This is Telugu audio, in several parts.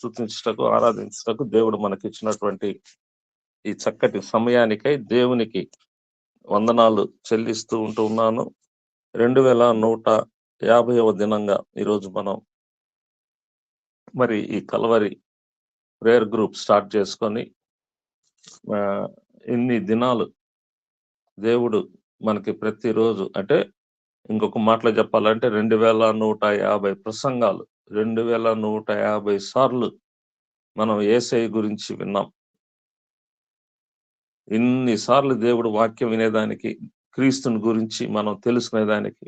స్తుతించుటకు, ఆరాధించుటకు దేవుడు మనకిచ్చినటువంటి ఈ చక్కటి సమయానికై దేవునికి వందనాలు చెల్లిస్తూ ఉన్నాను. 2150వ దినంగా ఈరోజు మనం మరి ఈ కల్వరి ప్రేయర్ గ్రూప్ స్టార్ట్ చేసుకొని ఇన్ని దినాలు దేవుడు మనకి ప్రతిరోజు, అంటే ఇంకొక మాటలో చెప్పాలంటే 2150 ప్రసంగాలు, 2150 సార్లు మనం యేసయ్య గురించి విన్నాం. ఇన్నిసార్లు దేవుడు వాక్యం వినేదానికి, క్రీస్తుని గురించి మనం తెలుసుకునేదానికి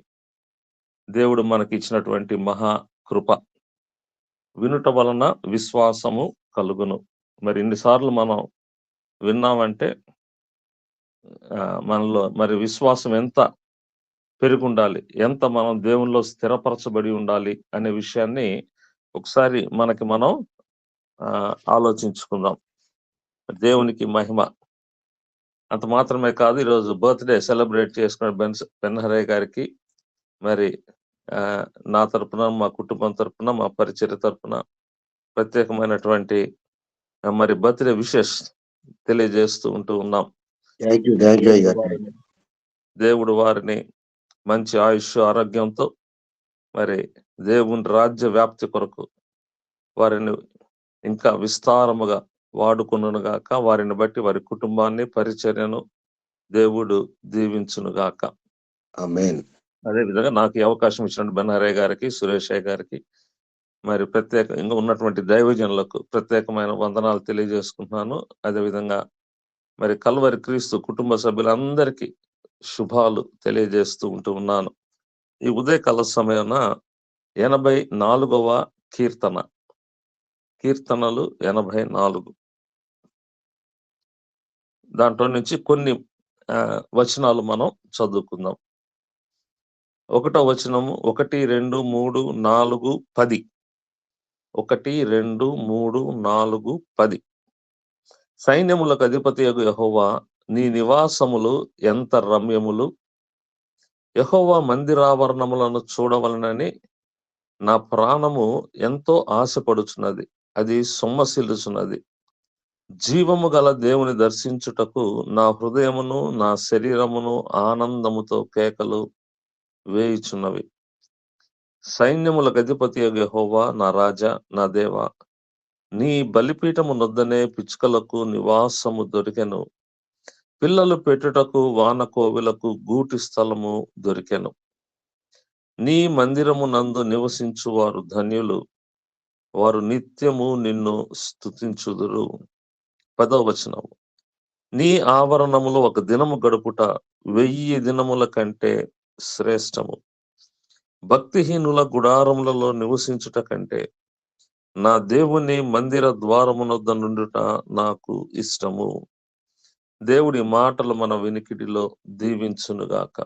దేవుడు మనకి ఇచ్చినటువంటి మహా కృప. వినుట వలన విశ్వాసము కలుగును. మరి ఇన్నిసార్లు మనం విన్నామంటే మనలో మరి విశ్వాసం ఎంత పెరుగుండాలి, ఎంత మనం దేవునిలో స్థిరపరచబడి ఉండాలి అనే విషయాన్ని ఒకసారి మనకి మనం ఆలోచించుకుందాం. దేవునికి మహిమ. అంత మాత్రమే కాదు, ఈరోజు బర్త్డే సెలబ్రేట్ చేసుకున్న బెన్హరయ్య గారికి మరి నా తరపున, మా కుటుంబం తరపున, మా పరిచర్య తరపున ప్రత్యేకమైనటువంటి మరి బర్త్డే విషెస్ తెలియజేస్తూ ఉన్నాం. దేవుడు వారిని మంచి ఆయుష్ ఆరోగ్యంతో మరి దేవుని రాజ్య వ్యాప్తి కొరకు వారిని ఇంకా విస్తారముగా వాడుకొనుగాక, వారిని బట్టి వారి కుటుంబాన్ని, పరిచర్యను దేవుడు దీవించునుగాక. ఆమేన్. అదే విధంగా నాకు ఈ అవకాశం ఇచ్చిన బెన్హరయ్య గారికి, సురేషయ్య గారికి, మరి ప్రత్యేకంగా ఉన్నటువంటి దైవజనులకు ప్రత్యేకమైన వందనాలు తెలియజేసుకుంటున్నాను. అదేవిధంగా మరి కల్వరి క్రీస్తు కుటుంబ సభ్యులందరికీ శుభాలు తెలియజేస్తూ ఉన్నాను. ఈ ఉదయకాల సమయాన 84వ కీర్తన, కీర్తనలు 84, దాంట్లో నుంచి కొన్ని వచనాలు మనం చదువుకుందాం. 1వ వచనము 1, 2, 3, 4, 10. 1, 2, 3, 4, 10. సైన్యములకు అధిపతియగు యెహోవా, నీ నివాసములు ఎంత రమ్యములు! యెహోవా మందిరావరణములను చూడవలనని నా ప్రాణము ఎంతో ఆశపడుచున్నది, అది సొమ్మసిల్లుచున్నది. జీవము గల దేవుని దర్శించుటకు నా హృదయమును, నా శరీరమును ఆనందముతో కేకలు వేయుచున్నవి. సైన్యములకు అధిపతియగు యెహోవా, నా రాజా, నా దేవా, నీ బలిపీఠము నొద్దనే పిచ్చుకలకు నివాసము దొరికెను. పిల్లలు పెట్టుటకు వానకోవిలకు గూటి స్థలము దొరికెను. నీ మందిరము నందు నివసించు వారు ధన్యులు, వారు నిత్యము నిన్ను స్తుతించుదురు. 10వ వచనము, నీ ఆవరణములో ఒక దినము గడుపుట 1000 దినముల కంటే శ్రేష్టము. భక్తిహీనుల గుడారములలో నివసించుట కంటే నా దేవుని మందిర ద్వారమునొద్ద నుండుట నాకు ఇష్టము. దేవుడి మాటలు మన వినికిడిలో దీవించునుగాక.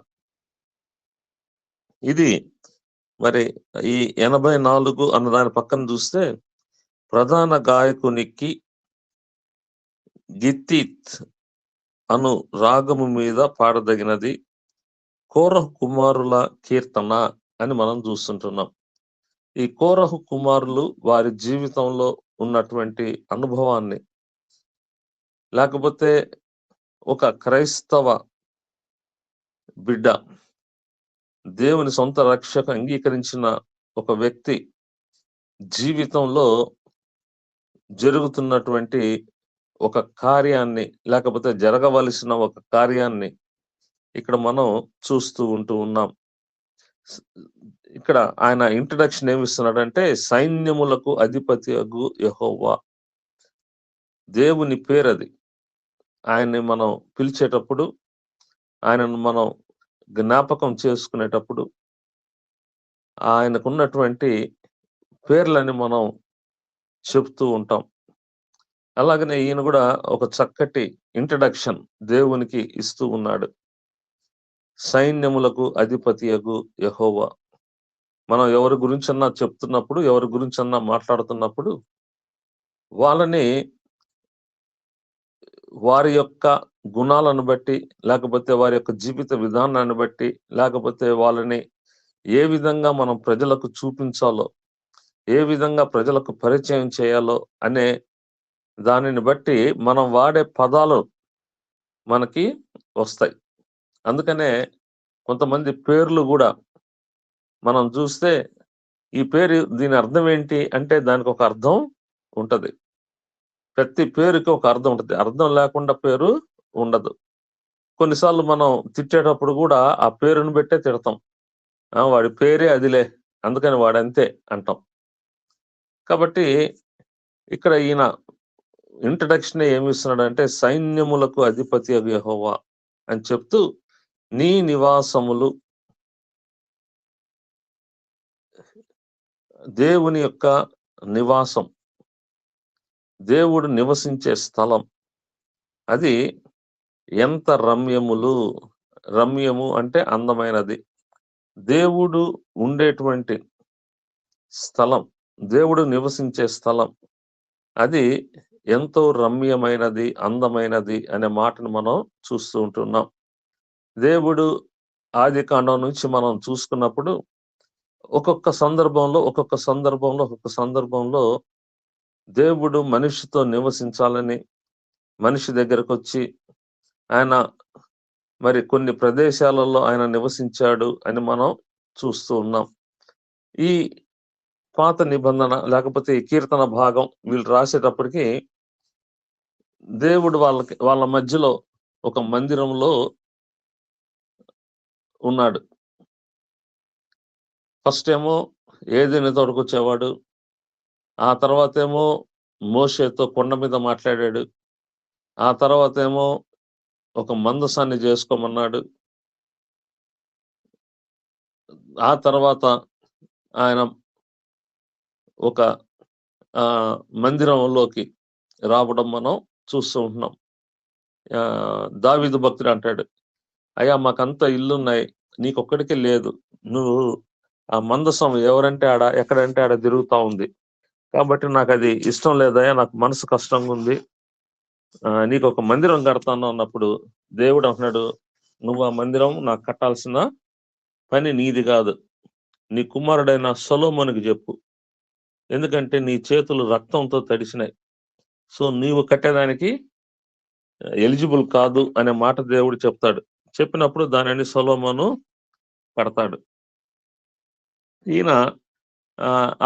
ఇది మరి ఈ 84 అన్న దాని పక్కన చూస్తే ప్రధాన గాయకునికి గిత్తీత్ అను రాగము మీద పాడదగినది, కోరహు కుమారుల కీర్తన అని మనం చూస్తుంటున్నాం. ఈ కోరహు కుమారులు వారి జీవితంలో ఉన్నటువంటి అనుభవాన్ని, లేకపోతే ఒక క్రైస్తవ బిడ్డ, దేవుని సొంత రక్షక అంగీకరించిన ఒక వ్యక్తి జీవితంలో జరుగుతున్నటువంటి ఒక కార్యాన్ని, లేకపోతే జరగవలసిన ఒక కార్యాన్ని ఇక్కడ మనం చూస్తూ ఉన్నాం. ఇక్కడ ఆయన ఇంట్రడక్షన్ ఏమిస్తున్నాడంటే, సైన్యములకు అధిపతియగు యెహోవా, దేవుని పేరది. ఆయన్ని మనం పిలిచేటప్పుడు, ఆయనను మనం జ్ఞాపకం చేసుకునేటప్పుడు ఆయనకున్నటువంటి పేర్లని మనం చెప్తూ ఉంటాం. అలాగనే ఈయన కూడా ఒక చక్కటి ఇంట్రడక్షన్ దేవునికి ఇస్తూ ఉన్నాడు. సైన్యములకు అధిపతియగు యెహోవా. మనం ఎవరి గురించన్నా చెప్తున్నప్పుడు, ఎవరి గురించన్నా మాట్లాడుతున్నప్పుడు వాళ్ళని వారి యొక్క గుణాలను బట్టి, లేకపోతే వారి యొక్క జీవిత విధానాన్ని బట్టి, లేకపోతే వాళ్ళని ఏ విధంగా మనం ప్రజలకు చూపించాలో, ఏ విధంగా ప్రజలకు పరిచయం చేయాలో అనే దానిని బట్టి మనం వాడే పదాలు మనకి వస్తాయి. అందుకనే కొంతమంది పేర్లు గూడా మనం చూస్తే ఈ పేరు దీని అర్థం ఏంటి అంటే దానికి ఒక అర్థం ఉంటది. ప్రతి పేరుకి ఒక అర్థం ఉంటది. అర్థం లేకుండా పేరు ఉండదు. కొన్నిసార్లు మనం తిట్టేటప్పుడు గూడా ఆ పేరుని బట్టే తిడతాం. వాడి పేరే అదిలే, అందుకని వాడంతే అంటాం. కాబట్టి ఇక్కడ ఈయన ఇంట్రడక్షన్ ఏమిస్తున్నాడంటే సైన్యములకు అధిపతియగు యెహోవా అని చెప్తూ నీ నివాసములు దేవుని యొక్క నివాసం, దేవుడు నివసించే స్థలం అది ఎంత రమ్యములు. రమ్యము అంటే అందమైనది. దేవుడు ఉండేటువంటి స్థలం, దేవుడు నివసించే స్థలం అది ఎంతో రమ్యమైనది, అందమైనది అనే మాటను మనం చూస్తూ ఉంటున్నాం. దేవుడు ఆదికాండం నుంచి మనం చూసుకున్నప్పుడు ఒక్కొక్క సందర్భంలో దేవుడు మనిషితో నివసించాలని మనిషి దగ్గరకొచ్చి ఆయన మరి కొన్ని ప్రదేశాలలో ఆయన నివసించాడు అని మనం చూస్తూ ఉన్నాం. ఈ పాత నిబంధన లేకపోతే ఈ కీర్తన భాగం వీళ్ళు రాసేటప్పటికి దేవుడు వాళ్ళ మధ్యలో ఒక మందిరంలో ఉన్నాడు. ఫస్ట్ ఏమో ఏదెను తోటకొచ్చేవాడు. ఆ తర్వాతేమో మోషేతో కొండ మీద మాట్లాడాడు. ఆ తర్వాతేమో ఒక మందసాన్ని చేసుకోమన్నాడు. ఆ తర్వాత ఆయన ఒక మందిరంలోకి రావడం మనం చూస్తూ ఉంటున్నాం. దావీదు భక్తుడు అంటాడు, అయ్యా మాకంతా ఇల్లున్నాయి, నీకొక్కడికే లేదు. నువ్వు ఆ మందసం ఎవరంటే ఆడ, ఎక్కడంటే ఆడ తిరుగుతా ఉంది. కాబట్టి నాకు అది ఇష్టం లేదయ్యా, నాకు మనసు కష్టంగా ఉంది. నీకు ఒక మందిరం కడతాను అన్నప్పుడు దేవుడు అంటున్నాడు, నువ్వు ఆ మందిరం నాకు కట్టాల్సిన పని నీది కాదు, నీ కుమారుడైన సొలొమోనుకి చెప్పు. ఎందుకంటే నీ చేతులు రక్తంతో తడిసినాయి, సో నీవు కట్టేదానికి ఎలిజిబుల్ కాదు అనే మాట దేవుడు చెప్తాడు. చెప్పినప్పుడు దానిని సొలొమోను కడతాడు. ఈయన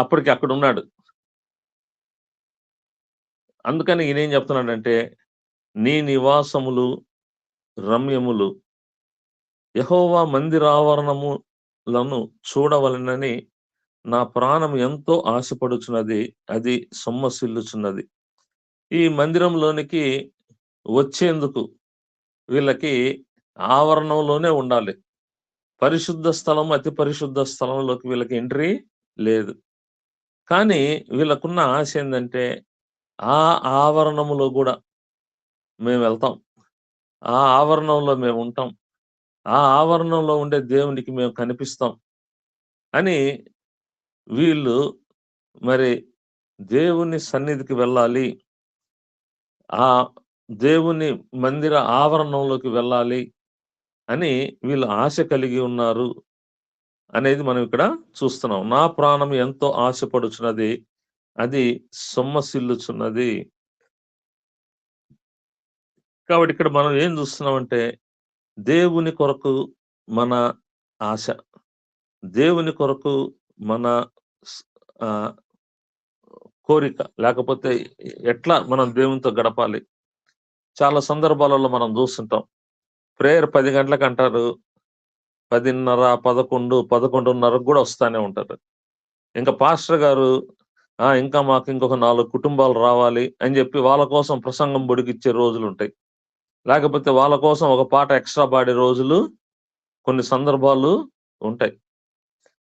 అప్పటికి అక్కడ ఉన్నాడు. అందుకని ఈయన ఏం చెప్తున్నాడంటే నీ నివాసములు రమ్యములు, యెహోవా మందిరావరణములను చూడవలెనని నా ప్రాణం ఎంతో ఆశపడుచున్నది, అది సొమ్మసిల్లుచున్నది. ఈ మందిరంలోనికి వచ్చేందుకు వీళ్ళకి ఆవరణంలోనే ఉండాలి. పరిశుద్ధ స్థలం, అతి పరిశుద్ధ స్థలంలోకి వీళ్ళకి ఎంట్రీ లేదు. కానీ వీళ్ళకున్న ఆశ ఏందంటే ఆ ఆవరణములో కూడా మేము వెళ్తాం, ఆ ఆవరణంలో మేము ఉంటాం, ఆ ఆవరణంలో ఉండే దేవునికి మేము కనిపిస్తాం అని వీళ్ళు మరి దేవుని సన్నిధికి వెళ్ళాలి, ఆ దేవుని మందిర ఆవరణంలోకి వెళ్ళాలి అని వీళ్ళు ఆశ కలిగి ఉన్నారు అనేది మనం ఇక్కడ చూస్తున్నాం. నా ప్రాణం ఎంతో ఆశపడుచున్నది, అది సొమ్మసిల్లుచున్నది. కాబట్టి ఇక్కడ మనం ఏం చూస్తున్నామంటే దేవుని కొరకు మన ఆశ, దేవుని కొరకు మన కోరిక, లేకపోతే ఎట్లా మనం దేవునితో గడపాలి. చాలా సందర్భాలలో మనం చూస్తుంటాం, ప్రేయర్ 10 గంటలకు అంటారు, 10:30, 11, 11:30 కూడా వస్తానే ఉంటారు. ఇంకా పాస్టర్ గారు ఇంకా మాకు ఇంకొక 4 కుటుంబాలు రావాలి అని చెప్పి వాళ్ళ కోసం ప్రసంగం పొడిగిచ్చే రోజులు ఉంటాయి. లేకపోతే వాళ్ళ కోసం ఒక పాట ఎక్స్ట్రా పాడే రోజులు కొన్ని సందర్భాలు ఉంటాయి.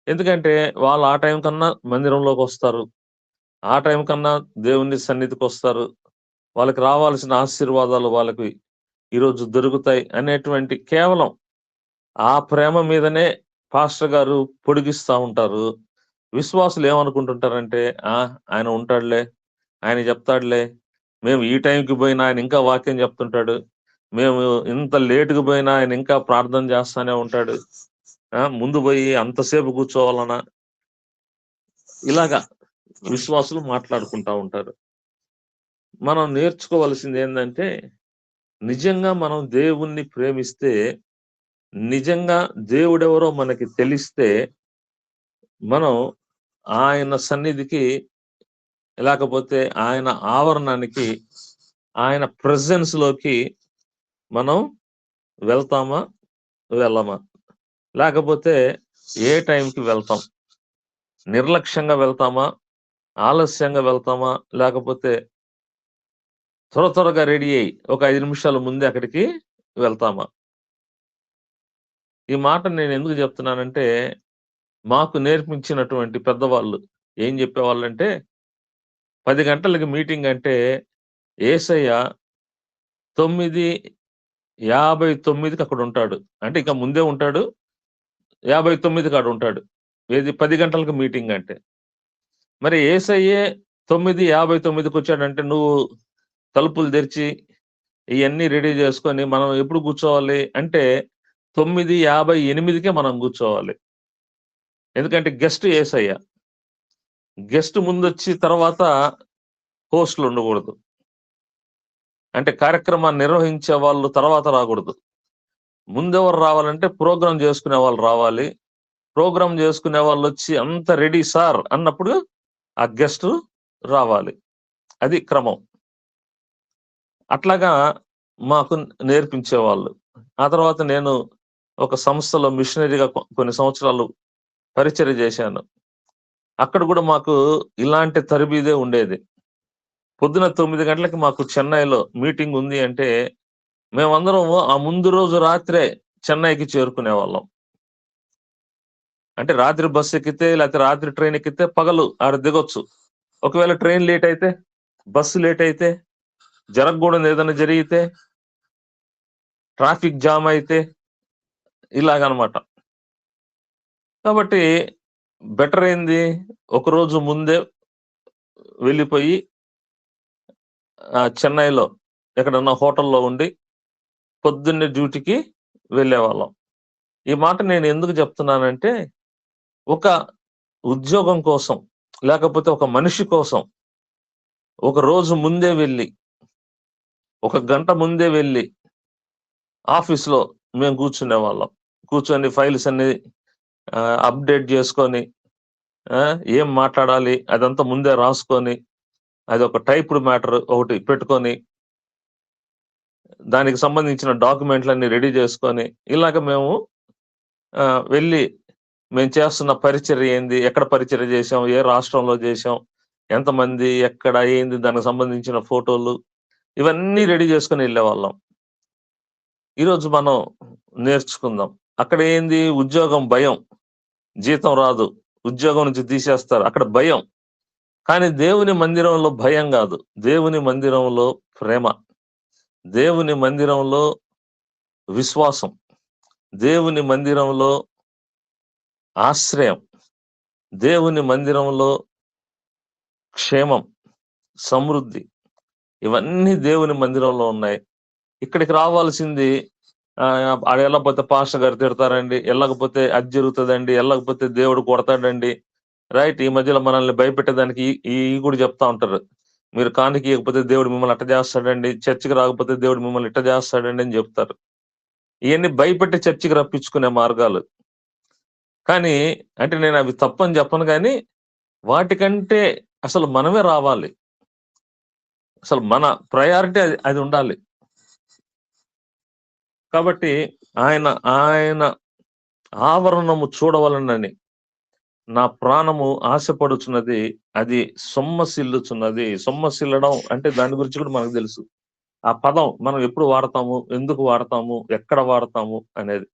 ఎందుకంటే వాళ్ళు ఆ టైం కన్నా మందిరంలోకి వస్తారు, ఆ టైం కన్నా దేవుని సన్నిధికి వస్తారు, వాళ్ళకి రావాల్సిన ఆశీర్వాదాలు వాళ్ళకి ఈరోజు దొరుకుతాయి అనేటువంటి కేవలం ఆ ప్రేమ మీదనే పాస్టర్ గారు పొడిగిస్తా ఉంటారు. విశ్వాసులు ఏమనుకుంటుంటారంటే ఆయన ఉంటాడులే, ఆయన చెప్తాడులే, మేము ఈ టైంకి పోయినా ఆయన ఇంకా వాక్యం చెప్తుంటాడు, మేము ఇంత లేటుకు పోయినా ఆయన ఇంకా ప్రార్థన చేస్తానే ఉంటాడు, ముందు పోయి అంతసేపు కూర్చోవాలనా, ఇలాగా విశ్వాసులు మాట్లాడుకుంటా ఉంటారు. మనం నేర్చుకోవాల్సింది ఏందంటే, నిజంగా మనం దేవుణ్ణి ప్రేమిస్తే, నిజంగా దేవుడెవరో మనకి తెలిస్తే, మనం ఆయన సన్నిధికి, లేకపోతే ఆయన ఆవరణానికి, ఆయన ప్రెజెన్స్‌లోకి మనం వెళ్తామా? వెళ్ళమా? లేకపోతే ఏ టైంకి వెళ్తాం? నిర్లక్ష్యంగా వెళ్తామా? ఆలస్యంగా వెళ్తామా? లేకపోతే త్వరగా రెడీ అయ్యి ఒక 5 నిమిషాల ముందే అక్కడికి వెళ్తామా? ఈ మాట నేనెందుకు జెప్తున్నానంటే, మాకు నేర్పించినటువంటి పెద్దవాళ్ళు ఏం జెప్పేవాళ్ళంటే, 10 గంటలకి మీటింగంటే యేసయ్య 9:59కి అక్కడుంటాడు. అంటే ఇక ముందే ఉంటాడు. 59కి ఆడుంటాడు. ఏది 10 గంటలకు మీటింగంటే. మరి యేసయ్యే 9:59కొచ్చాడంటే నువ్వు తలుపులు తెరిచి, ఇయన్నీ రెడీ జేసుకొని మనం ఎప్పుడు కూర్చోవాలి అంటే 9:58కే మనం గూర్చోవాలి. ఎందుకంటే గెస్ట్ యేసయ్య. గెస్ట్ ముందొచ్చి తర్వాత హోస్ట్‌లుండగూడదు. అంటే కార్యక్రమాన్ని నిర్వహించే వాళ్ళు తర్వాత రాగూడదు. ముందెవరు రావాలంటే ప్రోగ్రామ్ జేసుకునే వాళ్ళు రావాలి. ప్రోగ్రామ్ జేసుకునే వాళ్ళొచ్చి అంతా రెడీ సార్ అన్నప్పుడు ఆ గెస్టు రావాలి. అది క్రమం. అట్లాగా మాకు నేర్పించేవాళ్ళు. ఆ తర్వాత నేను ఒక సంస్థలో మిషనరీగా కొన్ని సంవత్సరాలు పరిచర్య జేశాను. అక్కడ గూడా మాకు ఇలాంటి తరబీదే ఉండేది. పొద్దున 9 గంటలకి మాకు చెన్నైలో మీటింగుంది అంటే, మేమందరం ఆ ముందు రోజు రాత్రే చెన్నైకి చేరుకునేవాళ్ళం. అంటే రాత్రి బస్ ఎక్కితే, లేతే రాత్రి ట్రైన్ ఎక్కితే పగలు ఆడ దిగొచ్చు. ఒకవేళ ట్రైన్ లేట్ అయితే, బస్సు లేట్ అయితే, జరగకూడనిది ఏదైనా జరిగితే, ట్రాఫిక్ జామ్ అయితే ఇలాగనమాట. కాబట్టి బెటర్ ఏంది? ఒకరోజు ముందే వెళ్ళిపోయి చెన్నైలో ఎక్కడన్నా హోటల్‌లో ఉండి పొద్దున్నే డ్యూటీకి వెళ్ళేవాళ్ళం. ఈ మాట నేను ఎందుకు చెప్తున్నానంటే, ఒక ఉద్యోగం కోసం, లేకపోతే ఒక మనిషి కోసం, ఒక రోజు ముందే వెళ్లి, ఒక గంట ముందే వెళ్లి, ఆఫీస్‌లో మేము కూర్చునేవాళ్ళం. కూర్చొని ఫైల్స్ అన్నీ అప్‌డేట్ జేసుకొని, ఏం మాట్లాడాలి అదంతా ముందే రాసుకొని, అదొక టైప్డ్ మ్యాటర్ ఒకటి పెట్టుకొని, దానికి సంబంధించిన డాక్యుమెంట్‌లన్నీ రెడీ జేసుకొని, ఇలాగ మేము వెళ్లి మేము చేస్తున్న పరిచర్య ఏంది? ఎక్కడ పరిచర్య జేశాం? ఏ రాష్ట్రంలో జేశాం? ఎంతమంది? ఎక్కడ? ఏంది? దానికి సంబంధించిన ఫోటోలు ఇవన్నీ రెడీ జేసుకొని ఎళ్ళేవాళ్ళం. ఈరోజు మనం నేర్చుకుందాం. అక్కడ ఏంది? ఉద్యోగం భయం. జీతం రాదు. ఉద్యోగం నుంచి తీసేస్తారు. అక్కడ భయం. కానీ దేవుని మందిరంలో భయం గాదు. దేవుని మందిరంలో ప్రేమ. దేవుని మందిరంలో విశ్వాసం. దేవుని మందిరంలో ఆశ్రయం. దేవుని మందిరంలో క్షేమం, సమృద్ధి ఇవన్నీ దేవుని మందిరంలో ఉన్నాయి. ఇక్కడికి రావాల్సింది ఆడెళ్ళకపోతే పాస్టర్ గారు తిడతారండి. ఎళ్ళకపోతే అది జరుగుతదండి. ఎళ్ళకపోతే దేవుడు కొడతాడండి. రైట్. ఈ మధ్యలో మనల్ని భయపెట్టేదానికి ఇయి గూడా చెప్తా ఉంటారు. మీరు కానుకీయకపోతే దేవుడు మిమ్మల్ని అట్ట జేస్తాడండి. చర్చికి రాకపోతే దేవుడు మిమ్మల్ని ఇట్ట జేస్తాడండి అని జెప్తారు. ఇయన్నీ భయపెట్టి చర్చికి రప్పించుకునే మార్గాలు. కానీ అంటే నేనవి తప్పని జెప్పను గానీ, వాటికంటే అసలు మనమే రావాలి. అసలు మన ప్రయారిటీ అది ఉండాలి. కాబట్టి ఆయన ఆవరణము చూడవలనని నా ప్రాణము ఆశపడుచున్నది. అది సొమ్మసిల్లుచున్నది. సొమ్మసిల్లడం అంటే దాని గురించి కూడా మనకు తెలుసు. ఆ పదం మనం ఎప్పుడు వాడతాము? ఎందుకు వాడతాము? ఎక్కడ వాడతాము? అనేది.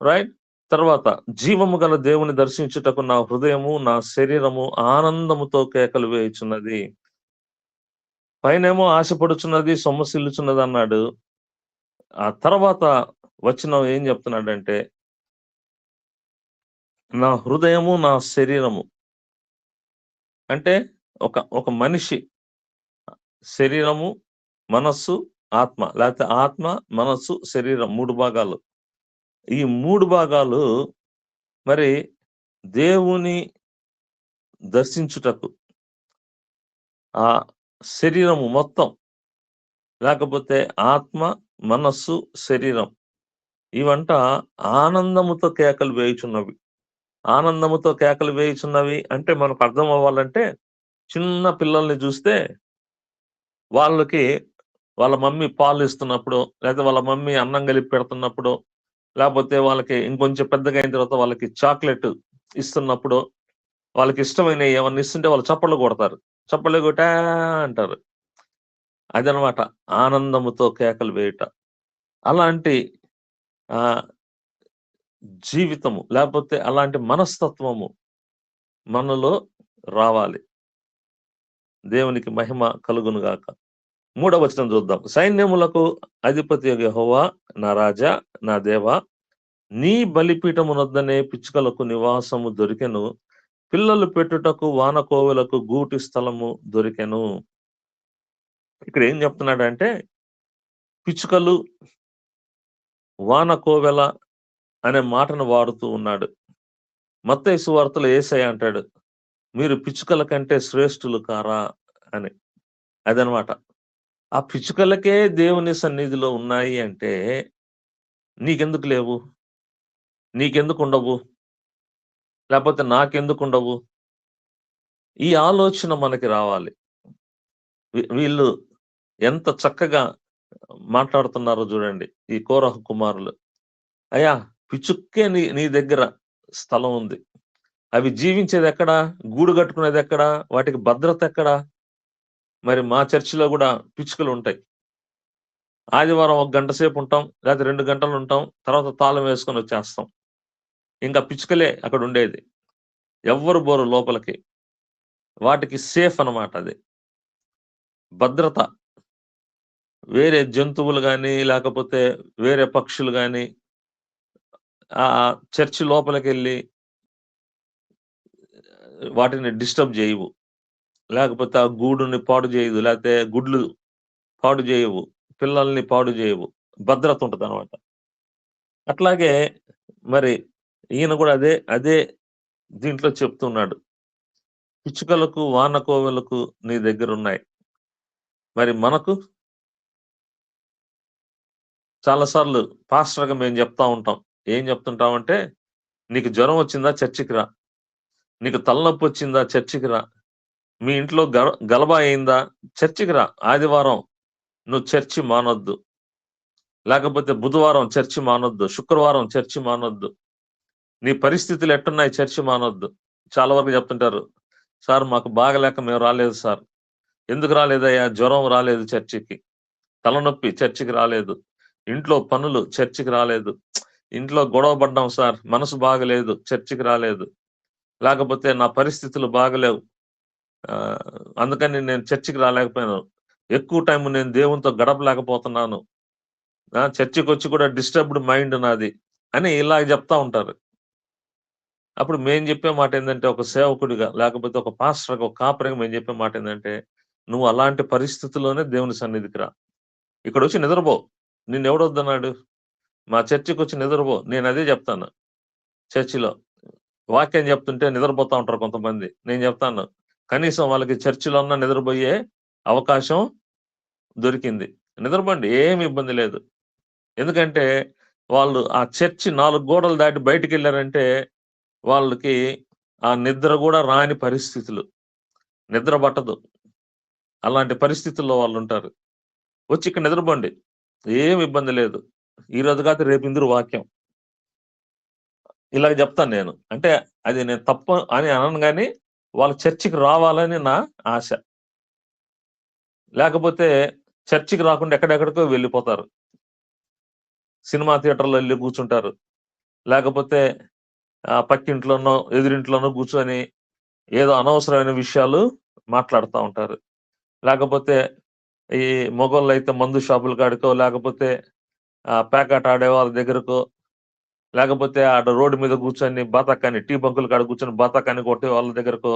రైట్? తర్వాత జీవము గల దేవుని దర్శించుటకు నా హృదయము, నా శరీరము ఆనందముతో కేకలు వేయుచున్నది. పైనేమో ఆశపడుచున్నది, సొమ్మసిల్లుచున్నదన్నాడు. ఆ తర్వాత వచనం ఏం చెప్తున్నాడంటే, నా హృదయము, నా శరీరము. అంటే ఒక మనిషి శరీరము, మనస్సు, ఆత్మ. లేకపోతే ఆత్మ, మనస్సు, శరీరం 3 భాగాలు. ఈ 3 భాగాలు మరి దేవుని దర్శించుటకు, ఆ శరీరము మొత్తం, లేకపోతే ఆత్మ, మనస్సు, శరీరం ఇవంట ఆనందముతో కేకలు వేయుచున్నవి. ఆనందముతో కేకలు వేయుచున్నవి అంటే మనకు అర్థం అవ్వాలంటే, చిన్న పిల్లల్ని చూస్తే వాళ్ళకి వాళ్ళ మమ్మీ పాలు ఇస్తున్నప్పుడు, లేకపోతే వాళ్ళ మమ్మీ అన్నం కలిపి పెడుతున్నప్పుడు, లేకపోతే వాళ్ళకి ఇంకొంచెం పెద్దగా అయిన తర్వాత వాళ్ళకి చాక్లెట్ ఇస్తున్నప్పుడు, వాళ్ళకి ఇష్టమైనవి ఏమన్నా ఇస్తుంటే వాళ్ళు చప్పట్లు కొడతారు. చప్పట్లు కొట్టా అంటారు. అదనమాట ఆనందముతో కేకలు వేయుట. అలాంటి ఆహ్, జీవితము లేకపోతే అలాంటి మనస్తత్వము మనలో రావాలి. దేవునికి మహిమ కలుగునుగాక. మూడవ వచనం చూద్దాం. సైన్యములకు అధిపతియగు యెహోవా నా రాజా, నా దేవా, నీ బలిపీఠమునొద్దనే పిచ్చుకలకు నివాసము దొరికెను. పిల్లలు పెట్టుటకు వానకోవెలకు గూటి స్థలము దొరికెను. ఇక్కడ ఏం చెప్తున్నాడంటే, పిచ్చుకలు, వానకోవెల అనే మాటను వాడుతూ ఉన్నాడు. మత్తయి సువార్తలో యేసయ్య అంటాడు, మీరు పిచ్చుకల కంటే శ్రేష్ఠులు కారా అని. అదనమాట. ఆ పిచ్చుకలకే దేవుని సన్నిధిలో ఉన్నాయి అంటే, నీకెందుకు లేవు? నీకెందుకుండవు? లేపోతే నాకెందుకుండవు? ఈ ఆలోచన మనకి రావాలి. వీళ్ళు ఎంత చక్కగా మాట్లాడుతున్నారో జూడండి. ఈ కోరహు కుమారులు. అయ్యా! పిచ్చుక్కే నీ నీ దగ్గర స్థలం ఉంది. అవి జీవించేదెక్కడ? గూడు గట్టుకునేదెక్కడ? వాటికి భద్రతెక్కడ? మరి మా చర్చిలో గూడా పిచ్చుకలుంటాయి. ఆదివారం ఒక గంట సేపుంటాం. లేతే 2 గంటలుంటాం. తర్వాత తాళం వేసుకొనొచ్చేస్తాం. ఇంకా పిచ్చుకలే అక్కడుండేది. ఎవ్వరు బోరు లోపలికి. వాటికి సేఫ్ అన్నమాట అది. భద్రత. వేరే జంతువులు గాని, లేకపోతే వేరే పక్షులు గాని చర్చి లోపలికెళ్ళి వాటిని డిస్టర్బ్ జేయవు. లేకపోతే ఆ గూడుని పాడు జేయదు. లేతే గుడ్లు పాడు జేయవు. పిల్లల్ని పాడు జేయవు. భద్రత ఉంటదనమాట. అట్లాగే మరి ఈయన గూడా అదే దీంట్లో చెప్తున్నాడు. పిచ్చుకలకు, వానకోవెలకు నీ దగ్గరున్నాయి. మరి మనకు చాలా సార్లు పాస్టర్‌గా మేము జెప్తా ఉంటాం. ఏం జెప్తుంటామంటే, "నీకు జ్వరం వచ్చిందా చర్చికి రా. నీకు తలనొప్పొచ్చిందా చర్చికి రా. మీ ఇంట్లో గలబా అయిందా చర్చికి రా. ఆదివారం నువ్వు చర్చి మానొద్దు. లేకపోతే బుధవారం చర్చి మానొద్దు. శుక్రవారం చర్చి మానొద్దు. నీ పరిస్థితులు ఎట్టున్నాయి చర్చి మానొద్దు." చాలా వరకు జెప్తుంటారు. "సార్ మాకు బాగాలేక మేము రాలేదు సార్." "ఎందుకు రాలేదయ్యా?" "జ్వరం రాలేదు చర్చికి. తలనొప్పి చర్చికి రాలేదు. ఇంట్లో పనులు చర్చికి రాలేదు. ఇంట్లో గొడవ పడ్డాం సార్. మనసు బాగలేదు చర్చికి రాలేదు. లేకపోతే నా పరిస్థితులు బాగలేవు. అందుకని నేను చర్చికి రాలేకపోయాను. ఎక్కువ టైం నేను దేవునితో గడపలేకపోతున్నాను. చర్చికొచ్చి కూడా డిస్టర్బ్డ్ మైండ్ నాది" అని ఇలాగ జెప్తా ఉంటారు. అప్పుడు మేము జెప్పే మాటేందంటే, ఒక సేవకుడిగా, లేకపోతే ఒక పాస్టర్‌గా, ఒక కాపరిగా మేము జెప్పే మాటేందంటే, "నువ్వు అలాంటి పరిస్థితుల్లోనే దేవుని సన్నిధికి రా. ఇక్కడొచ్చి నిద్రపో. నిన్నెవడొద్దన్నాడు? మా చర్చికొచ్చి నిద్రపో." నేనదే జెప్తాను చర్చిలో. వాక్యం జెప్తుంటే నిద్రపోతా ఉంటారు కొంతమంది. నేను జెప్తాను, కనీసం వాళ్ళకి చర్చిలో అన్నా నిద్రబోయే అవకాశం దొరికింది. నిద్రపోండి. ఏమి ఇబ్బంది లేదు. ఎందుకంటే, వాళ్ళు ఆ చర్చి 4 గోడలు దాటి బయటికెళ్లారంటే, వాళ్ళకి ఆ నిద్ర గూడా రాని పరిస్థితులు. నిద్ర పట్టదు. అలాంటి పరిస్థితుల్లో వాళ్ళుంటారు. వచ్చి ఇక్కడ నిద్రపోండి. ఏమి ఇబ్బంది లేదు. ఈరోజు కాక రేపు ఇందురు వాక్యం. ఇలాగ జెప్తాను నేను. అంటే అది నేను తప్పు అని అనను గాని, వాళ్ళు చర్చికి రావాలని నా ఆశ. లేకపోతే చర్చికి రాకుండా ఎక్కడెక్కడికో వెళ్ళిపోతారు. సినిమా థియేటర్‌లో ఎళ్లి కూర్చుంటారు. లేకపోతే పక్కింట్లోనో, ఎదురింట్లోనో కూర్చొని ఏదో అనవసరమైన విషయాలు మాట్లాడుతా ఉంటారు. లేకపోతే ఈ మగోళ్ళైతే మందు షాపుల కాడికో, లేకపోతే పేకాట ఆడే వాళ్ళ దగ్గరకో, లేకపోతే ఆడ రోడ్డు మీద కూర్చొని బాతాకాని టీ బంకుల కాడ కూర్చొని బాతాకాని కొట్టే వాళ్ళ దగ్గరకో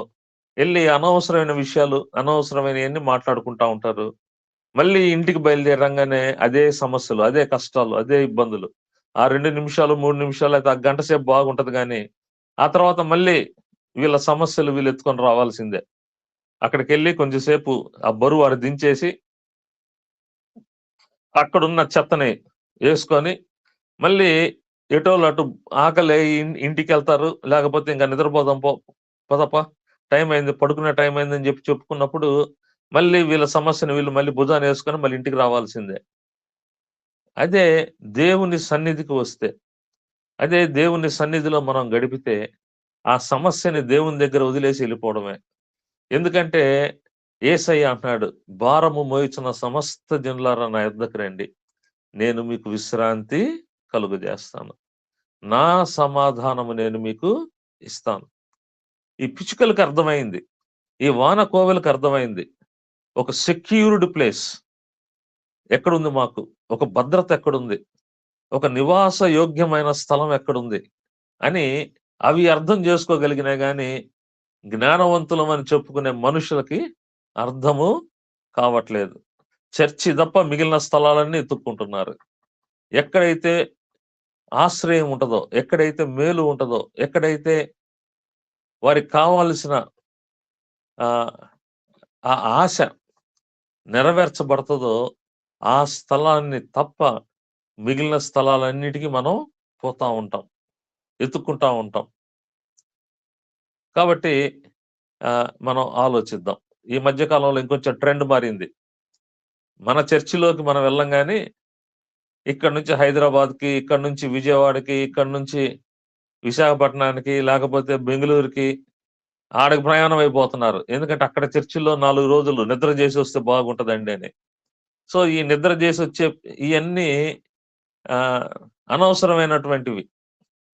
ఎళ్లి అనవసరమైన విషయాలు, అనవసరమైనయన్నీ మాట్లాడుకుంటా ఉంటారు. మళ్ళీ ఇంటికి బయలుదేరంగానే అదే సమస్యలు, అదే కష్టాలు, అదే ఇబ్బందులు. ఆ 2 నిమిషాలు, 3 నిమిషాలు అయితే ఆ గంట సేపు బాగుంటది గానీ, ఆ తర్వాత మళ్ళీ వీళ్ళ సమస్యలు వీళ్ళెత్తుకొని రావాల్సిందే. అక్కడికి వెళ్ళి కొంచెంసేపు ఆ బరువు వారు దించేసి అక్కడున్న చెత్తని వేసుకొని మళ్ళీ ఎటోళ్ళు అటు ఆకలి ఇంటికి వెళ్తారు, లేకపోతే ఇంకా నిద్రపోదాం పదప్ప టైం అయింది, పడుకునే టైం అయిందని చెప్పి చెప్పుకున్నప్పుడు మళ్ళీ వీళ్ళ సమస్యను వీళ్ళు మళ్ళీ భుజాన్ని వేసుకొని మళ్ళీ ఇంటికి రావాల్సిందే. అదే దేవుని సన్నిధికి వస్తే, అదే దేవుని సన్నిధిలో మనం గడిపితే ఆ సమస్యని దేవుని దగ్గర వదిలేసి వెళ్ళిపోవడమే. ఎందుకంటే యేసయ్య అంటున్నాడు, భారము మోయుచున్న సమస్త జనులారా నా యొద్దకు రండి, నేను మీకు విశ్రాంతి కలుగజేస్తాను, నా సమాధానము నేను మీకు ఇస్తాను. ఈ పిచ్చుకలకు అర్థమైంది, ఈ వాన కోవెలకు అర్థమైంది, ఒక సెక్యూర్డ్ ప్లేస్ ఎక్కడుంది మాకు, ఒక భద్రత ఎక్కడుంది, ఒక నివాస యోగ్యమైన స్థలం ఎక్కడుంది అని అవి అర్థం చేసుకోగలిగినా గాని జ్ఞానవంతులం అని చెప్పుకునే మనుషులకి అర్థము కావట్లేదు. చర్చి తప్ప మిగిలిన స్థలాలన్నీ ఎత్తుక్కుంటున్నారు. ఎక్కడైతే ఆశ్రయం ఉంటదో, ఎక్కడైతే మేలు ఉంటదో, ఎక్కడైతే వారికి కావాల్సిన ఆ ఆశ నెరవేర్చబడుతుందో ఆ స్థలాన్ని తప్ప మిగిలిన స్థలాలన్నిటికీ మనం పోతా ఉంటాం, ఎత్తుక్కుంటా ఉంటాం. కాబట్టి మనం ఆలోచిద్దాం. ఈ మధ్య కాలంలో ఇంకొంచెం ట్రెండ్ మారింది. మన చర్చిలోకి మనం వెళ్ళంగానే ఇక్కడ నుంచి హైదరాబాద్‌కి, ఇక్కడ నుంచి విజయవాడకి, ఇక్కడ నుంచి విశాఖపట్నానికి, లేకపోతే బెంగుళూరుకి ఆడకి ప్రయాణం అయిపోతున్నారు. ఎందుకంటే అక్కడ చర్చిల్లో 4 రోజులు నిద్ర చేసి వస్తే బాగుంటదండి అని. సో ఈ నిద్ర చేసి వచ్చే ఇయన్నీ అనవసరమైనటువంటివి.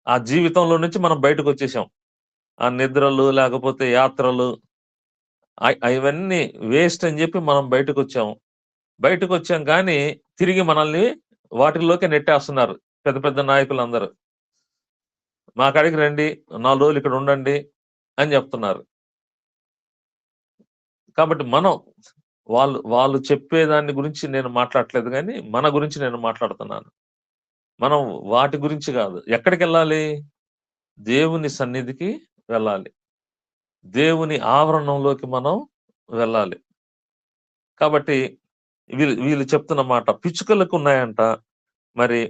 ఆ జీవితంలో నుంచి మనం బయటకొచ్చేసాం. ఆ నిద్రలు లేకపోతే యాత్రలు అవన్నీ వేస్ట్ అని చెప్పి మనం బయటకొచ్చాం. బయటకొచ్చాం కానీ తిరిగి మనల్ని వాటిల్లోకే నెట్టేస్తున్నారు పెద్ద పెద్ద నాయకులందరూ. మా కాడికి రండి, 4 రోజులు ఇక్కడ ఉండండి అని చెప్తున్నారు. కాబట్టి మనం వాళ్ళు చెప్పేదాన్ని గురించి నేను మాట్లాడట్లేదు గానీ, మన గురించి నేను మాట్లాడుతున్నాను. మనం వాటి గురించి కాదు. ఎక్కడికెళ్ళాలి? దేవుని సన్నిధికి వెళ్ళాలి. దేవుని ఆవరణంలోకి మనం వెళ్ళాలి. కాబట్టి వీళ్ళు చెప్తున్న మాట పిచ్చుకలకు ఉన్నాయంట. మరి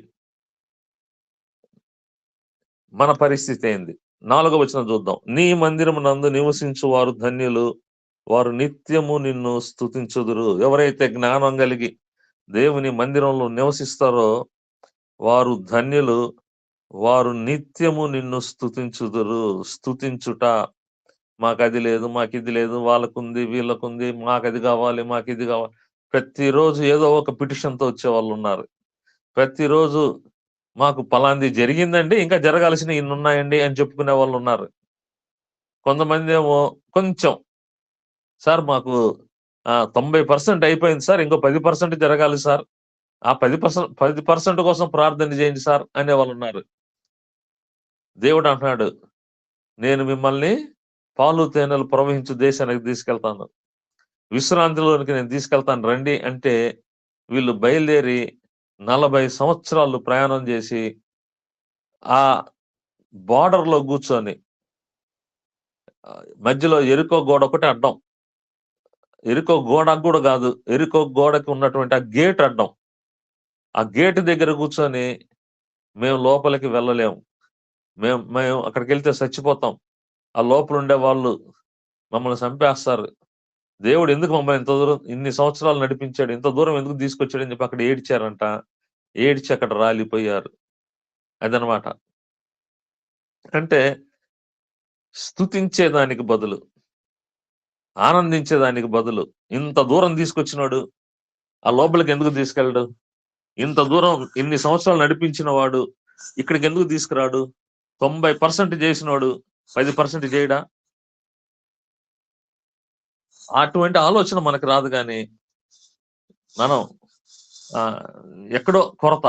మన పరిస్థితి ఏంది? 4వ వచనం చూద్దాం. నీ మందిరమునందు నివసించు వారు ధన్యులు, వారు నిత్యము నిన్ను స్తుతించుదురు. ఎవరైతే జ్ఞానం కలిగి దేవుని మందిరంలో నివసిస్తారో వారు ధన్యులు, వారు నిత్యము నిన్ను స్తుతించుదురు. స్తుతించుట, మాకది లేదు, మాకిది లేదు, వాళ్ళకుంది, వీళ్ళకుంది, మాకది కావాలి, మాకిది కావాలి. ప్రతిరోజు ఏదో ఒక పిటిషన్‌తో వచ్చేవాళ్ళున్నారు. ప్రతిరోజు మాకు పలాంది జరిగిందండి, ఇంకా జరగాల్సినవి ఇన్నున్నాయండి అని చెప్పుకునే వాళ్ళున్నారు. కొంతమందేమో కొంచెం, సార్ మాకు 90% అయిపోయింది సార్, ఇంకో 10% జరగాలి సార్, ఆ 10% కోసం ప్రార్థన చేయండి సార్ అనేవాళ్ళున్నారు. దేవుడు అంటున్నాడు, నేను మిమ్మల్ని పాలు తేనెలు ప్రవహించు దేశానికి తీసుకెళ్తాను, విశ్రాంతిలోనికి నేను తీసుకెళ్తాను రండి అంటే వీళ్ళు బయలుదేరి 40 సంవత్సరాలు ప్రయాణం చేసి ఆ బార్డర్‌లో కూర్చొని మధ్యలో ఎరికో గోడ ఒకటే అడ్డం. ఎరికో గోడకు కూడా కాదు, ఎరికో గోడకి ఉన్నటువంటి ఆ గేట్ అడ్డం. ఆ గేట్ దగ్గర కూర్చొని మేము లోపలికి వెళ్ళలేము, మేము అక్కడికెళ్తే చచ్చిపోతాం, ఆ లోపల ఉండే వాళ్ళు మమ్మల్ని చంపేస్తారు, దేవుడు ఎందుకు మమ్మల్ని ఇంత దూరం ఇన్ని సంవత్సరాలు నడిపించాడు, ఇంత దూరం ఎందుకు తీసుకొచ్చాడని చెప్పి అక్కడ ఏడ్చారంట. ఏడ్చి అక్కడ రాలిపోయారు. అదనమాట. అంటే స్తుతించేదానికి బదులు, ఆనందించేదానికి బదులు, ఇంత దూరం తీసుకొచ్చినోడు ఆ లోపలికి ఎందుకు తీసుకెళ్ళడు, ఇంత దూరం ఇన్ని సంవత్సరాలు నడిపించిన వాడు ఇక్కడికి ఎందుకు తీసుకురాడు, 90% చేసినోడు 10% చేయడా? అటువంటి ఆలోచన మనకు రాదు కానీ మనం ఎక్కడో కొరత,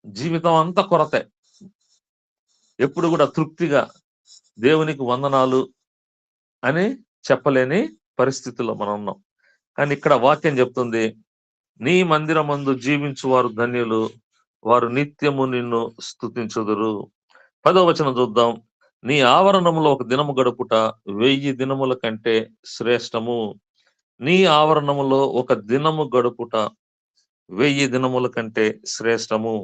జీవితం అంతా కొరతే, ఎప్పుడు కూడా తృప్తిగా దేవునికి వందనాలు అని చెప్పలేని పరిస్థితుల్లో మనం ఉన్నాం. కానీ ఇక్కడ వాక్యం చెప్తుంది, నీ మందిరమందు జీవించు వారు ధన్యులు, వారు నిత్యము నిన్ను స్తుతించుదురు. 10వ వచనం చూద్దాం. నీ ఆవరణములో ఒక దినము గడుపుట 1000 దినముల కంటే శ్రేష్టము. నీ ఆవరణములో ఒక దినము గడుపుట 1000 దినముల కంటే శ్రేష్టము.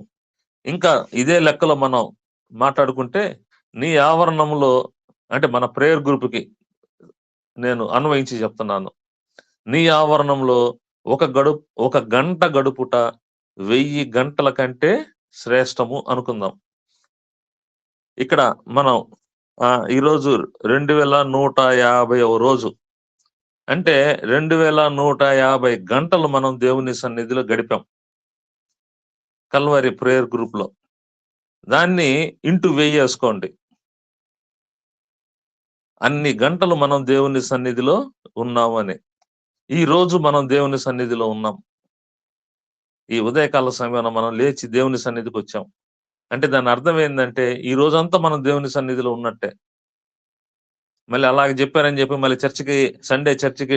ఇంకా ఇదే లెక్కలో మనం మాట్లాడుకుంటే, నీ ఆవరణములో అంటే మన ప్రేయర్ గ్రూప్‌కి నేను అన్వయించి చెప్తున్నాను. నీ ఆవరణంలో ఒక గంట గడుపుట 1000 గంటల కంటే శ్రేష్టము అనుకుందాం. ఇక్కడ మనం ఈరోజు 2150వ రోజు. అంటే 2150 గంటలు మనం దేవుని సన్నిధిలో గడిపాం. కల్వరి ప్రేయర్ గ్రూప్‌లో. దాన్ని ఇంటూ 1000 ఏసుకోండి. అన్ని గంటలు మనం దేవుని సన్నిధిలో ఉన్నామని. ఈ రోజు మనం దేవుని సన్నిధిలో ఉన్నాం. ఈ ఉదయకాల సమయాన మనం లేచి దేవుని సన్నిధికొచ్చాం. అంటే దాని అర్థం ఏందంటే, ఈ రోజంతా మనం దేవుని సన్నిధిలో ఉన్నట్టే. మళ్ళీ అలాగ జెప్పారని జెప్పి మళ్ళీ సండే చర్చికి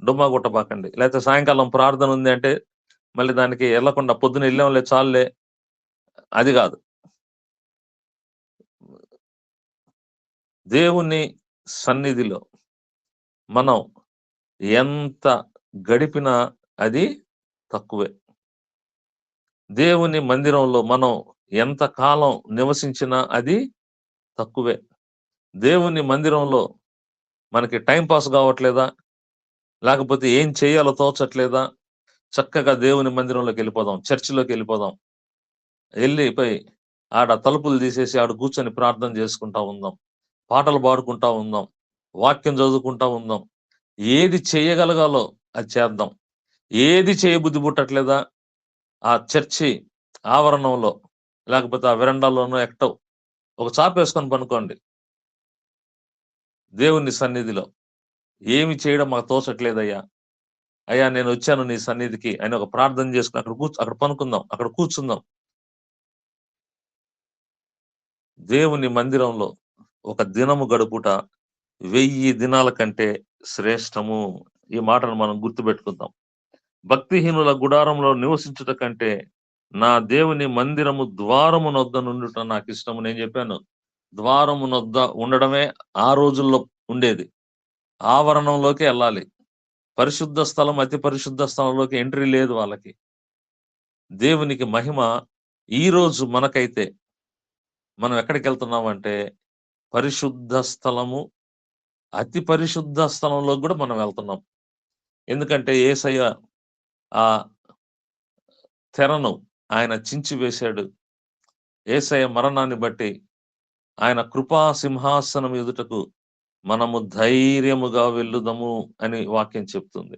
డుమ్మా కొట్టబాకండి. లేకపోతే సాయంకాలం ప్రార్థన ఉంది అంటే, మళ్ళీ దానికి ఎళ్ళకుండా పొద్దున ఎళ్ళాంలే చాలులే అది గాదు. దేవుని సన్నిధిలో మనం ఎంత గడిపినా అది తక్కువే. దేవుని మందిరంలో మనం ఎంత కాలం నివసించినా అది తక్కువే. దేవుని మందిరంలో మనకి టైమ్ పాస్ గావట్లేదా? లేకపోతే ఏం చేయాలో తోచట్లేదా? చక్కగా దేవుని మందిరంలోకెళ్ళిపోదాం. చర్చిలోకెళ్ళిపోదాం. ఎళ్ళిపోయి ఆడ తలుపులు తీసేసి ఆడ కూర్చొని ప్రార్థన చేసుకుంటా ఉందాం. పాటలు పాడుకుంటా ఉందాం. వాక్యం చదువుకుంటా ఉందాం. ఏది చేయగలగాలో అది చేద్దాం. ఏది చేయబుద్ధి పుట్టట్లేదా? ఆ చర్చి ఆవరణంలో లేకపోతే ఆ వెరండాలోనో ఎక్కడో ఒక చాపేసుకొని పనుకోండి. దేవుని సన్నిధిలో. ఏమి చేయడం మాకు తోచట్లేదయ్యా! అయ్యా నేనొచ్చాను నీ సన్నిధికి అని ఒక ప్రార్థన చేసుకొని అక్కడ పనుకుందాం. అక్కడ కూర్చుందాం. దేవుని మందిరంలో ఒక దినము గడుపుట 1000 దినాల కంటే శ్రేష్టము. ఈ మాటను మనం గుర్తుపెట్టుకుందాం. భక్తిహీనుల గుడారంలో నివసించుట కంటే నా దేవుని మందిరము ద్వారమునొద్ద నుండుట నాకిష్టము. నేను చెప్పాను. ద్వారమునొద్ద ఉండడమే ఆ రోజుల్లో ఉండేది. ఆవరణంలోకే ఎళ్ళాలి. పరిశుద్ధ స్థలం, అతి పరిశుద్ధ స్థలంలోకి ఎంట్రీ లేదు వాళ్ళకి. దేవునికి మహిమ ఈరోజు మనకైతే మనం ఎక్కడికెళ్తున్నామంటే పరిశుద్ధ స్థలము, అతి పరిశుద్ధ స్థలంలోకి గూడా మనం వెళ్తున్నాం. ఎందుకంటే యేసయ్య ఆ తెరను ఆయన చించివేశాడు. యేసయ్య మరణాన్ని బట్టి ఆయన కృపా సింహాసనం ఎదుటకు మనము ధైర్యముగా వెళ్ళుదము అని వాక్యం చెప్తుంది.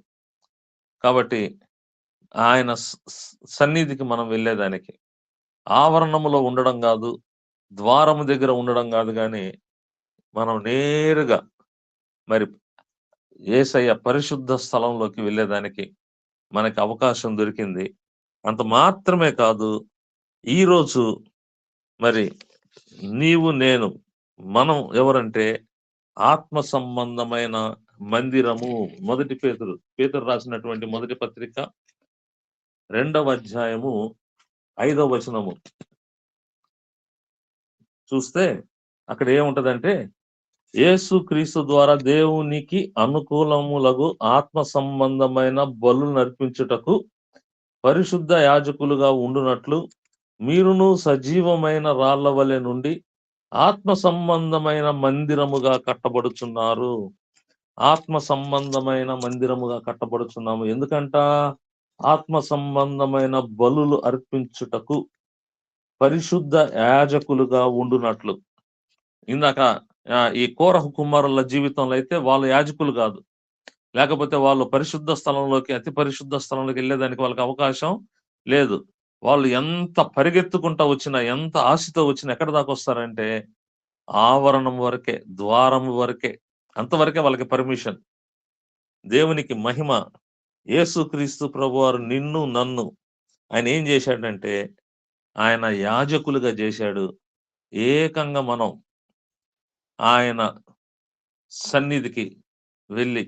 కాబట్టి ఆయన సన్నిధికి మనం వెళ్ళేదానికి ఆవరణములో ఉండడం గాదు, ద్వారము దగ్గర ఉండడం గాదు గానీ, మనం నేరుగా మరి యేసయ్య పరిశుద్ధ స్థలంలోకి వెళ్ళేదానికి మనకి అవకాశం దొరికింది. అంత మాత్రమే కాదు, ఈరోజు మరి నీవు, నేను, మనం ఎవరంటే ఆత్మ సంబంధమైన మందిరము. పేతురు రాసినటువంటి మొదటి పత్రిక 2వ అధ్యాయము 5వ వచనము చూస్తే అక్కడ ఏముంటదంటే, యేసుక్రీస్తు ద్వారా దేవునికి అనుకూలములగు ఆత్మ సంబంధమైన బలులు నర్పించుటకు పరిశుద్ధ యాజకులుగా ఉండునట్లు మీరును సజీవమైన రాళ్ల వలె నుండి ఆత్మ సంబంధమైన మందిరముగా కట్టబడుచున్నారు. ఆత్మ సంబంధమైన మందిరముగా కట్టబడుచున్నాము. ఎందుకంట ఆత్మ సంబంధమైన బలులు అర్పించుటకు పరిశుద్ధ యాజకులుగా ఉండునట్లు. ఇందాక ఈ కోరహు కుమారుల జీవితంలో అయితే వాళ్ళు యాజకులు కాదు. లేకపోతే వాళ్ళు పరిశుద్ధ స్థలంలోకి, అతి పరిశుద్ధ స్థలంలోకి వెళ్ళేదానికి వాళ్ళకి అవకాశం లేదు. వాళ్ళు ఎంత పరిగెత్తుకుంటా వచ్చినా, ఎంత ఆశతో వచ్చినా ఎక్కడి దాకొస్తారంటే ఆవరణం వరకే, ద్వారం వరకే. అంతవరకే వాళ్ళకి పర్మిషన్. దేవునికి మహిమ. యేసుక్రీస్తు ప్రభువారు నిన్ను, నన్ను ఆయన ఏం చేశాడంటే ఆయన యాజకులుగా చేశాడు. ఏకంగా మనం ఆయన సన్నిధికి వెళ్ళి,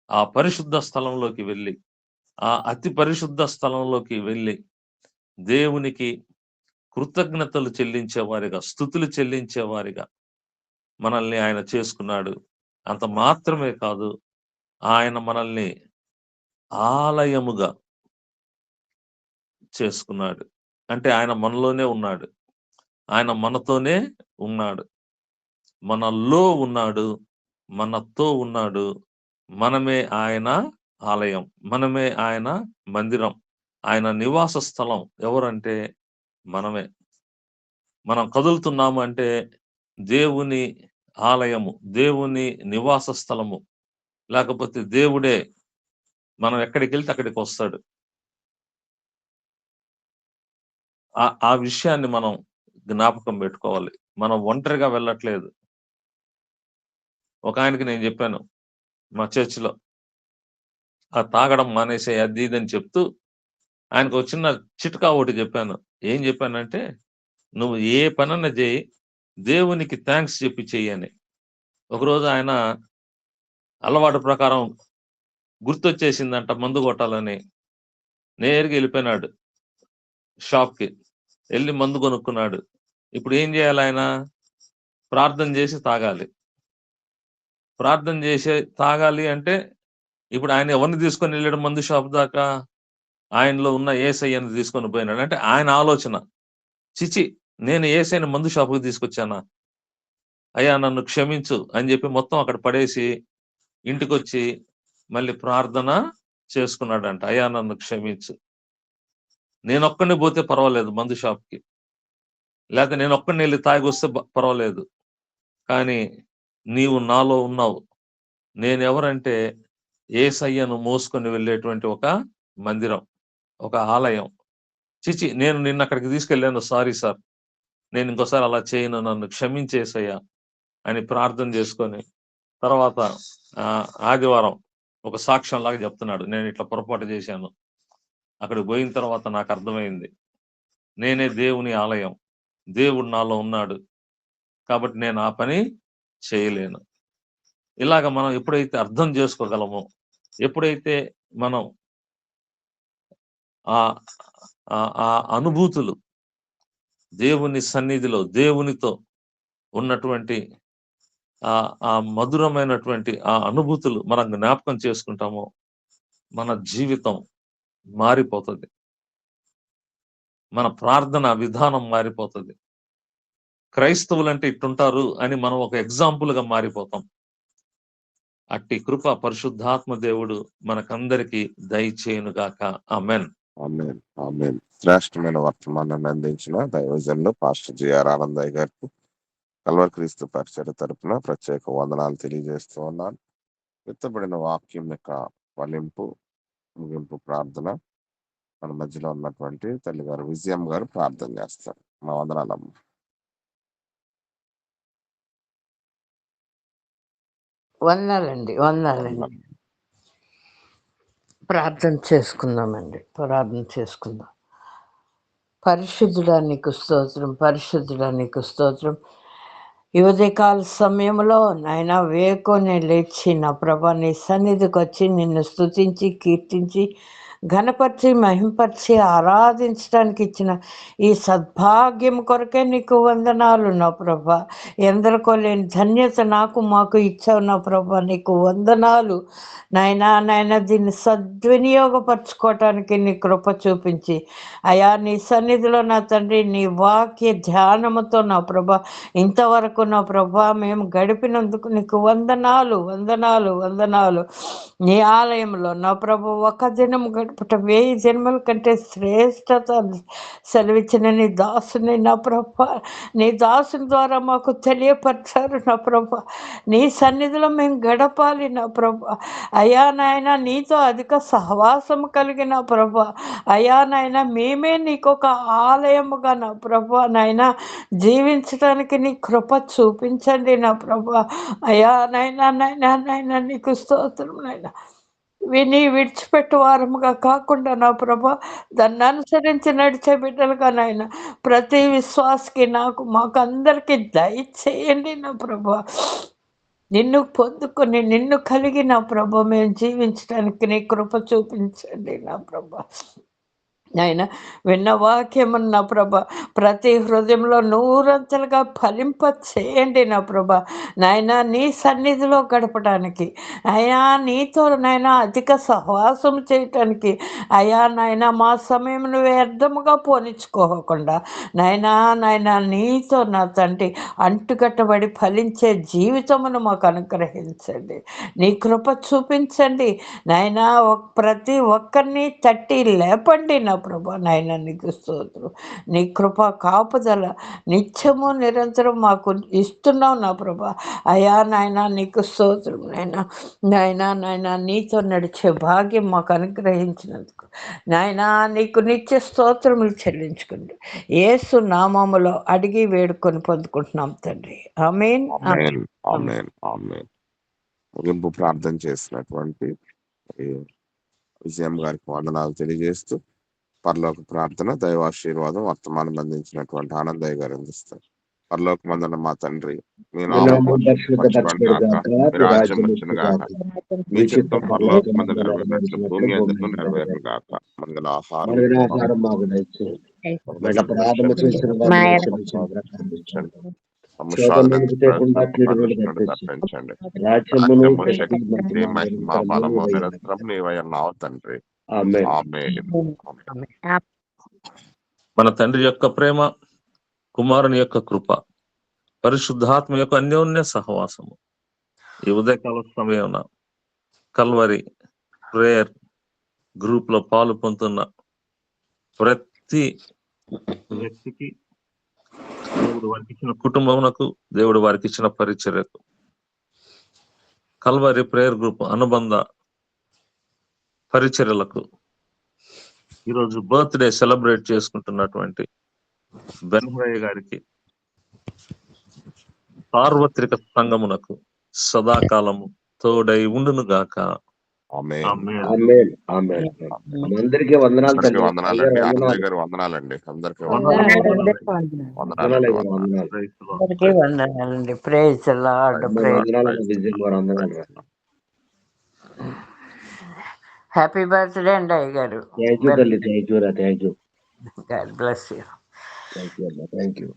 ఆ పరిశుద్ధ స్థలంలోకి వెళ్ళి, ఆ అతి పరిశుద్ధ స్థలంలోకి వెళ్ళి, దేవునికి కృతజ్ఞతలు చెల్లించేవారిగా, స్తుతులు చెల్లించేవారిగా, మనల్ని ఆయన చేసుకున్నాడు. అంత మాత్రమే కాదు, ఆయన మనల్ని ఆలయముగా చేసుకున్నాడు. అంటే ఆయన మనలోనే ఉన్నాడు. ఆయన మనతోనే ఉన్నాడు. మనలో ఉన్నాడు. మనతో ఉన్నాడు. మనమే ఆయన ఆలయం. మనమే ఆయన మందిరం. ఆయన నివాస స్థలం ఎవరంటే మనమే. మనం కదులుతున్నాము అంటే దేవుని ఆలయము, దేవుని నివాస స్థలము. లేకపోతే దేవుడే మనం ఎక్కడికెళ్తే అక్కడికొస్తాడు. ఆ విషయాన్ని మనం జ్ఞాపకం పెట్టుకోవాలి. మనం ఒంటరిగా వెళ్ళట్లేదు. ఒకాయనకి నేను చెప్పాను మా చర్చ్‌లో. తాగడం మానేసేయి అది ఇది అని చెప్తూ ఆయనకో చిన్న చిట్కా ఒకటి చెప్పాను. ఏం చెప్పానంటే, "నువ్వు ఏ పనన్నా జెయి, దేవునికి థాంక్స్ చెప్పి చెయ్యి" అని. ఒకరోజు ఆయన అలవాటు ప్రకారం గుర్తొచ్చేసిందంట మందు కొట్టాలని. నేరుగా ఎళ్ళిపోయినాడు షాప్‌కి. ఎళ్లి మందు కొనుక్కున్నాడు. ఇప్పుడు ఏం జేయాలాయన? ప్రార్థన జేసి తాగాలి. ప్రార్థన జేసే తాగాలి అంటే, ఇప్పుడు ఆయన ఎవరిని తీసుకొనెళ్ళాడు మందు షాప్ దాకా? ఆయనలో ఉన్న యేసయ్యని తీసుకొని పోయినాడు. అంటే ఆయన ఆలోచన. ఛీ! నేను యేసయ్యని మందు షాపుకి తీసుకొచ్చానా? అయ్యా నన్ను క్షమించు అని జెప్పి మొత్తం అక్కడ పడేసి, ఇంటికొచ్చి మళ్ళీ ప్రార్థన చేసుకున్నాడంట. అయ్యా నన్ను క్షమించు. నేనొక్కడినే పోతే పర్వాలేదు మందు షాప్‌కి. లేతే నేనొక్కడినే ఎళ్లి తాగొస్తే పర్వాలేదు. కానీ నీవు నాలో ఉన్నావు. నేనెవరంటే యేసయ్యను మోసుకొని వెళ్ళేటువంటి ఒక మందిరం, ఒక ఆలయం. నేను నిన్నక్కడికి తీసుకెళ్ళాను. Sorry sir. నేనింకోసారి అలా చేయను. నన్ను క్షమించేసయ్యా అని ప్రార్థన చేసుకొని, తర్వాత ఆదివారం ఒక సాక్ష్యంలాగా చెప్తున్నాడు. నేనిట్లా పొరపాటు చేశాను. అక్కడికి పోయిన తర్వాత నాకర్థమైంది. నేనే దేవుని ఆలయం. దేవుడు నాలో ఉన్నాడు. కాబట్టి నేను ఆ పని చేయలేను. ఇలాగ మనం ఎప్పుడైతే అర్థం చేసుకోగలమో, ఎప్పుడైతే మనం ఆహ్, ఆ అనుభూతులు దేవుని సన్నిధిలో, దేవునితో ఉన్నటువంటి ఆ మధురమైనటువంటి ఆ అనుభూతులు మనం జ్ఞాపకం చేసుకుంటామో, మన జీవితం మారిపోతది. మన ప్రార్థన విధానం మారిపోతది. క్రైస్తవులంటే ఇట్టుంటారు అని మనం ఒక ఎగ్జాంపుల్‌గా మారిపోతాం. అట్టి కృప పరిశుద్ధాత్మ దేవుడు మనకందరికి దయచేయునుగాక. ఆమేన్. ఆమేన్. ఆమేన్. శ్రేష్టమైన వర్తమానాన్ని అందించిన దైవజనులు పాస్టర్ జిఆర్ ఆనందయ్య గారికి కల్వరి క్రీస్తు పరిచర్య తరపున ప్రత్యేక వందనాలు తెలియజేస్తూ ఉన్నాను. విత్తబడిన వాక్యం యొక్క ఫలింపు, ముగింపు ప్రార్థన మన మధ్యలో ఉన్నటువంటి తల్లిగారు విజయమ్మ గారు ప్రార్థన చేస్తారు. మా వందనాలమ్మ. వందనాలండి. ప్రార్థన చేసుకుందామండి. పరిశుద్ధుడా నీకు స్తోత్రం, పరిశుద్ధుడా నీకు స్తోత్రం. ఈ ఉదయకాల సమయంలో నాయన వేకునే లేచి నా ప్రభా నీ సన్నిధికి వచ్చి నిన్ను స్తుతించి కీర్తించి ఘనపరిచి మహింపరిచి ఆరాధించడానికి ఇచ్చిన ఈ సద్భాగ్యం కొరకే నీకు వందనాలు నా ప్రభా. ఎందరికో లేని ధన్యత మాకు ఇచ్చావు నా ప్రభా, నీకు వందనాలు నాయన. దీన్ని సద్వినియోగపరచుకోవటానికి నీ కృప చూపించి అయా నీ సన్నిధిలో నా తండ్రి నీ వాక్య ధ్యానముతో నా ప్రభా ఇంతవరకు నా ప్రభా మేము గడిపినందుకు నీకు వందనాలు. నీ ఆలయంలో నా ప్రభు ఒక దినం గడుపుట 1000 జన్మల కంటే శ్రేష్టత సెలవిచ్చిన నీ దాసుని నా ప్రభ, నీ దాసుని ద్వారా మాకు తెలియపరిచారు నా ప్రభ. నీ సన్నిధిలో మేము గడపాలి నా ప్రభ. అయా నాయన నీతో అధిక సహవాసం కలిగిన ప్రభ. అయా నాయన మేమే నీకొక ఆలయముగా నా ప్రభ నాయన జీవించడానికి నీ కృప చూపించండి నా ప్రభ. అయా నాయన నీకు స్తోత్రం నాయన. విని విడిచిపెట్టు వారముగా కాకుండా నా ప్రభా దాన్ని అనుసరించి నడిచే బిడ్డలుగా నాయన ప్రతి విశ్వాసకి మాకందరికి దయచేయండి నా ప్రభా. నిన్ను పొందుకొని నిన్ను కలిగి నా ప్రభ మేము జీవించడానికి నీ కృప చూపించండి నా ప్రభ. నాయన విన్న వాక్యము నా ప్రభ ప్రతి హృదయంలో నూరంతలుగా ఫలింప చేయండి నా ప్రభ. నాయన నీ సన్నిధిలో గడపడానికి, అయా నీతో నాయన అధిక సహవాసం చేయటానికి, అయా నాయన మా సమయంలో వ్యర్థముగా పోనిచ్చుకోకుండా నాయన నీతో నా తండ్రి అంటుకట్టబడి ఫలించే జీవితమును మాకు అనుగ్రహించండి. నీ కృప చూపించండి నాయన. ప్రతి ఒక్కరిని తట్టి లేపండి నా ప్రభా. నాయన నీకు స్తోత్రం. నీ కృప కాపుదల నిత్యము నిరంతరం మాకు ఇస్తున్నావు నా ప్రభా. అయా నాయన నీకు స్తోత్రం. నాయన నీతో నడిచే భాగ్యం మాకు అనుగ్రహించినందుకు నాయన నీకు నిత్య స్తోత్రములు చెల్లించుకుంటూ యేసు నామములో అడిగి వేడుకొని పొందుకుంటున్నాం తండ్రి. ఆమేన్. ఆమేన్. ఆమేన్. ఆమేన్. ముగింపు ప్రార్థన చేసినటువంటి విజయం గారికి వందనాలు తెలియజేస్తూ పరలోక ప్రార్థన దైవాశీర్వాదం వర్తమానం అందించినటువంటి ఆనందయ్య గారు అందిస్తారు. పరలోక మందన మా తండ్రి, మీ నామము పరిశుద్ధపరచబడును గాక, మీ రాజ్యం వచ్చును గాక, మీ చిత్తం పరలోక మందు నెరవేరినట్లు భూమి యందును నెరవేరును గాక. మందుల ఆహారం మాకు దయచేయండి. అపరాధము చేసిన వారిని క్షమించండి. తప్పించండి. రాజ్యమును శక్తి మహిమ బలము నిరంతరం నీవయ్యున్నావు తండ్రి. ఆమేన్. మన తండ్రి యొక్క ప్రేమ, కుమారుని యొక్క కృప, పరిశుద్ధాత్మ యొక్క అన్యోన్య సహవాసము ఈ ఉదయకాల సమయం కల్వరి ప్రేయర్ గ్రూప్ లో పాలు పొందుతున్న ప్రతి వ్యక్తికి, దేవుడు వారికి ఇచ్చిన కుటుంబమునకు, దేవుడు వారికి ఇచ్చిన పరిచర్యకు, కల్వరి ప్రేయర్ గ్రూప్ అనుబంధ పరిచర్యలకు, ఈరోజు బర్త్డే సెలబ్రేట్ చేసుకుంటున్నటువంటి బెన్హరయ్య గారికి, సార్వత్రిక సంఘమునకు సదాకాలము తోడై ఉండును గాక. అందరికీ వందనాలు తండ్రి. వందనాలండి. ఆనందయ్య గారు వందనాలండి. అందరికీ వందనాలండి. Praise the Lord. Happy birthday అండి అయ్య గారు. థ్యాంక్ యూ తల్లి. Thank you. God bless you. Thank you.